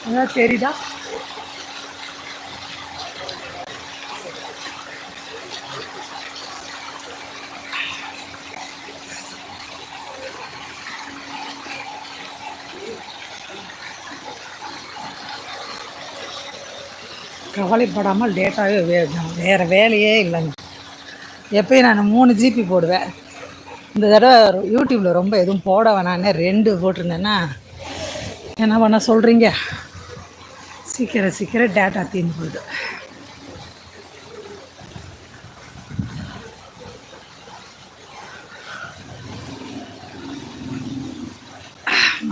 அதான் தெரியுதா? கவலைப்படாமல் டேட்டாவே வேறு வேலையே இல்லைங்க. எப்பயும் நான் 3 ஜிபி போடுவேன். இந்த தடவை யூடியூப்பில் ரொம்ப எதுவும் போட வேணான்னு 2 போட்டிருந்தேன்னா என்ன பண்ண சொல்கிறீங்க? சீக்கிரம் டேட்டா தீர்ந்து போகுது.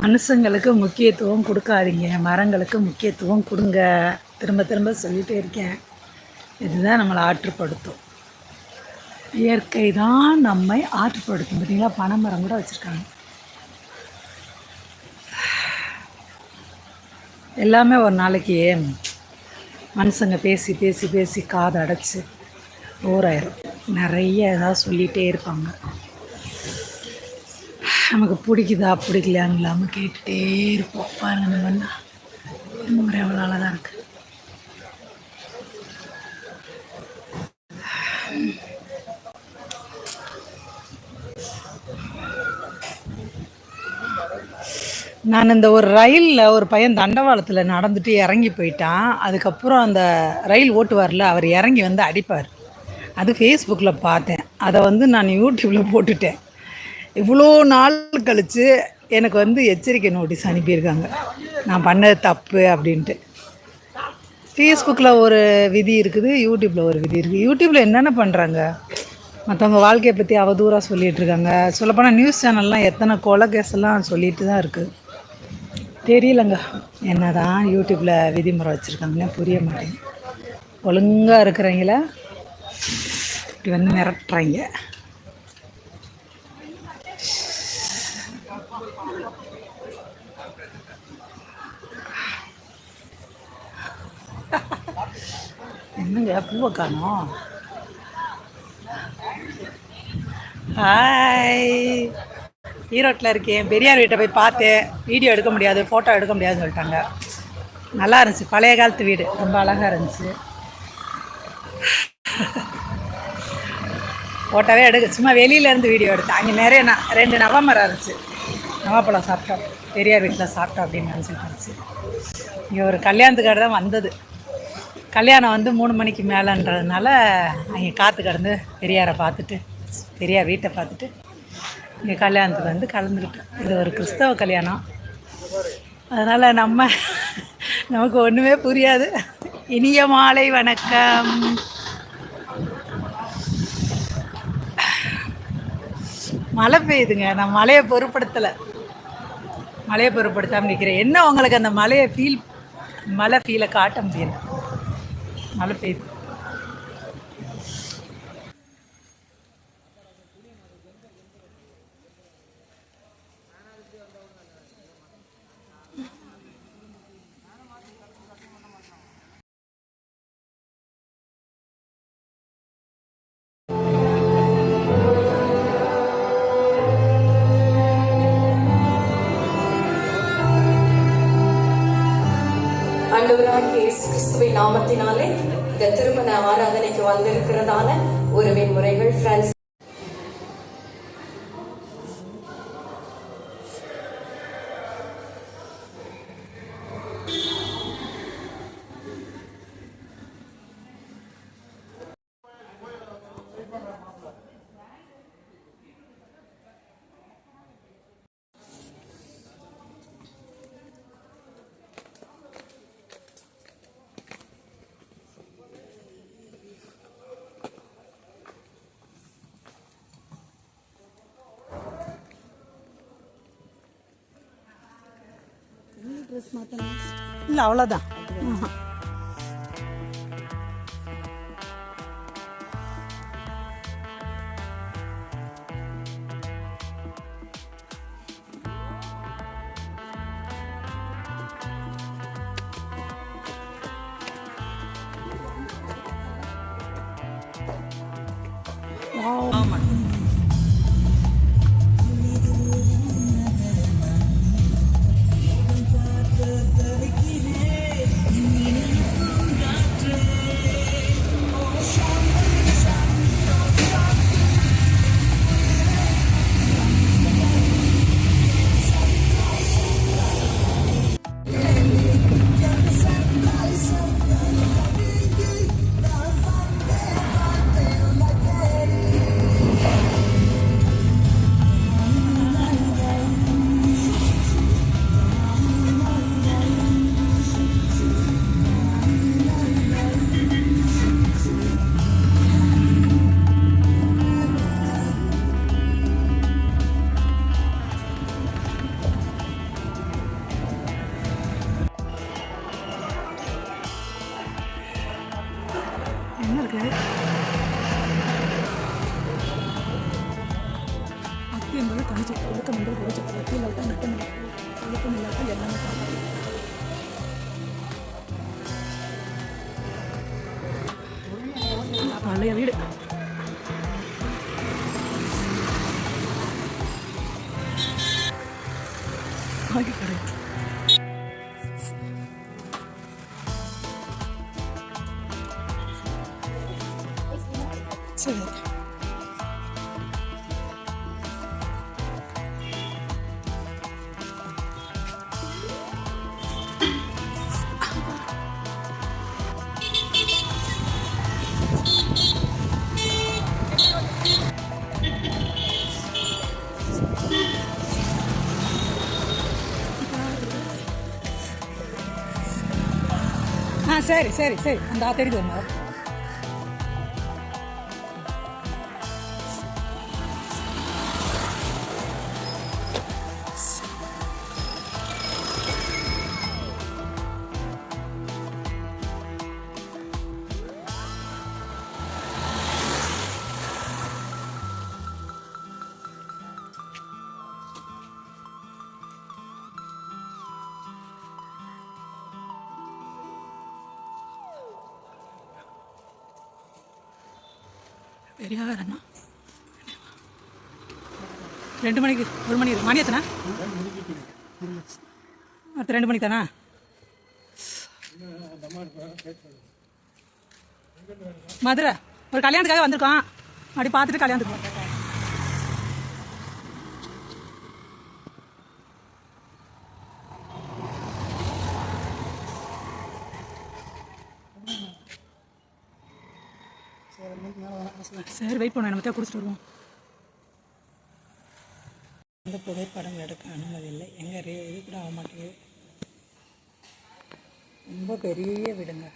மனுஷங்களுக்கு முக்கியத்துவம் கொடுக்காதீங்க, மரங்களுக்கு முக்கியத்துவம் கொடுங்க. திரும்ப திரும்ப சொல்லிகிட்டே இருக்கேன். இதுதான் நம்மளை ஆற்றுப்படுத்தும். இயற்கை தான் நம்மை ஆற்றுப்படுத்தும். பார்த்தீங்களா, பனைமரம் கூட வச்சுருக்காங்க. எல்லாமே ஒரு நாளைக்கு மனுஷங்க பேசி பேசி பேசி காதை அடைச்சி ஓராயிரும். நிறைய ஏதாவது சொல்லிகிட்டே இருப்பாங்க. நமக்கு பிடிக்குதா பிடிக்கலையான்னு இல்லாமல் கேட்டுகிட்டே இருப்போம். பாருங்க, இந்த மண்ணா இந்த மாதிரி எவ்வளோ அழகாக இருக்குது. நான் இந்த ஒரு ரயிலில் ஒரு பையன் தண்டவாளத்தில் நடந்துட்டு இறங்கி போயிட்டான். அதுக்கப்புறம் அந்த ரயில் ஓட்டுவார்ல, அவர் இறங்கி வந்து அடிப்பார். அது ஃபேஸ்புக்கில் பார்த்தேன். அதை நான் யூடியூப்பில் போட்டுட்டேன். இவ்வளோ நாள் கழித்து எனக்கு எச்சரிக்கை நோட்டீஸ் அனுப்பியிருக்காங்க, நான் பண்ணது தப்பு அப்படின்ட்டு. ஃபேஸ்புக்கில் ஒரு விதி இருக்குது, யூடியூப்பில் ஒரு விதி இருக்குது. யூடியூப்பில் என்னென்ன பண்ணுறாங்க, மற்றவங்க வாழ்க்கையை பற்றி அவதூறாக சொல்லிகிட்ருக்காங்க. சொல்லப்போனால் நியூஸ் சேனல்லாம் எத்தனை கொலை கேஸெல்லாம் சொல்லிட்டு தான் இருக்குது. தெரியலங்க, என்ன தான் யூடியூப்பில் விதிமுறை வச்சுருக்காங்களே புரிய மாட்டேங்குது. ஒழுங்காக இருக்கிறவங்கள இப்படி மிரட்டுறாங்க. என்னங்க பூவை காணோம்? ஹாய், ஈரோட்டில் இருக்கேன். பெரியார் வீட்டை போய் பார்த்தேன். வீடியோ எடுக்க முடியாது, ஃபோட்டோ எடுக்க முடியாதுன்னு சொல்லிட்டாங்க. நல்லா இருந்துச்சு, பழைய காலத்து வீடு, ரொம்ப அழகாக இருந்துச்சு. ஃபோட்டோவே எடுக்க சும்மா வெளியிலேருந்து வீடியோ எடுத்தேன். அங்கே நிறைய 2 நவமரம் இருந்துச்சு. நவாப்பழம் சாப்பிட்டோம், பெரியார் வீட்டில் சாப்பிட்டோம் அப்படின்னு நினச்சிட்டு இருந்துச்சு. இங்கே ஒரு கல்யாணத்துக்காக தான் வந்தது. கல்யாணம் 3 மணிக்கு மேலேன்றதுனால அங்கே காற்று கடந்து பெரியாரை பார்த்துட்டு, பெரியார் வீட்டை பார்த்துட்டு இங்கே கல்யாணத்துக்கு கலந்துக்கிட்டோம். இது ஒரு கிறிஸ்தவ கல்யாணம், அதனால் நமக்கு ஒன்றுமே புரியாது. இனிய மாலை வணக்கம். மழை பெய்யுதுங்க. நான் மழையை பொருட்படுத்தலை, மழையை பொருட்படுத்தாமல் நிற்கிறேன். என்ன உங்களுக்கு அந்த மழை ஃபீலை காட்ட முடியல. மழை பெய்யுது. ஆண்டவராகிய இயேசு கிறிஸ்துவின் நாமத்தினாலே இந்த திருமண ஆராதனைக்கு வந்திருக்கிறதான உறவை முறைகள் பிரான்ஸ் ட்ரெஸ் மாற்றணும் இல்லை, அவ்வளோதான். பழைய வீடு. சரி, சரி சரி சரி, அந்த தெரியுது ஒன்று. பெரியார் அண்ணா 2 மணிக்கு 1 மணி மணி எத்தனா? அடுத்த 2 மணிக்கு தானா? மதுரை ஒரு கல்யாணத்துக்காக வந்திருக்கோம். அப்படி பார்த்துட்டு கல்யாணத்துக்கு சரி, வெயிட் பண்ணுவோம். நம்ம குடிச்சிட்டு வருவோம். அந்த புகைப்படம் எடுக்க அனுமதி இல்லை. எங்கே இது கூட ஆக மாட்டேங்குது. ரொம்ப பெரிய வீடுங்க.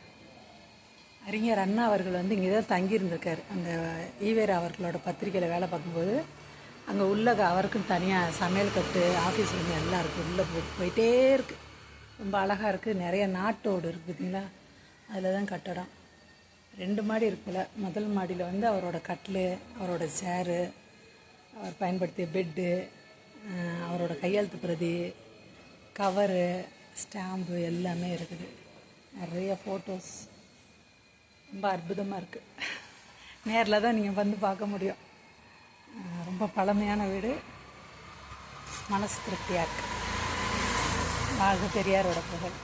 அறிஞர் அண்ணா அவர்கள் வந்து இங்கே தான் தங்கியிருந்திருக்கார். அந்த ஈவேரா அவர்களோட பத்திரிக்கையில் வேலை பார்க்கும்போது அங்கே உள்ள அவருக்கும் தனியாக சமையல் கட்டு, ஆஃபீஸ் ரூம் எல்லாம் இருக்குது. உள்ளே போயிட்டே இருக்குது. ரொம்ப அழகாக இருக்குது. நிறைய நாட்டோடு இருக்குது பார்த்தீங்களா? அதில் தான் கட்டடம். 2 மாடி இருக்குல்ல. முதல் மாடியில் வந்து அவரோட கட்டில், அவரோட சேரு, அவர் பயன்படுத்திய பெட்டு, அவரோட கையெழுத்து பிரதி, கவரு, ஸ்டாம்பு எல்லாமே இருக்குது. நிறைய ஃபோட்டோஸ். ரொம்ப அற்புதமாக இருக்குது. நேரில் தான் நீங்கள் வந்து பார்க்க முடியும். ரொம்ப பழமையான வீடு. மனசு திருப்தியாக இருக்குது. வாழ்க பெரியாரோட புகழ்.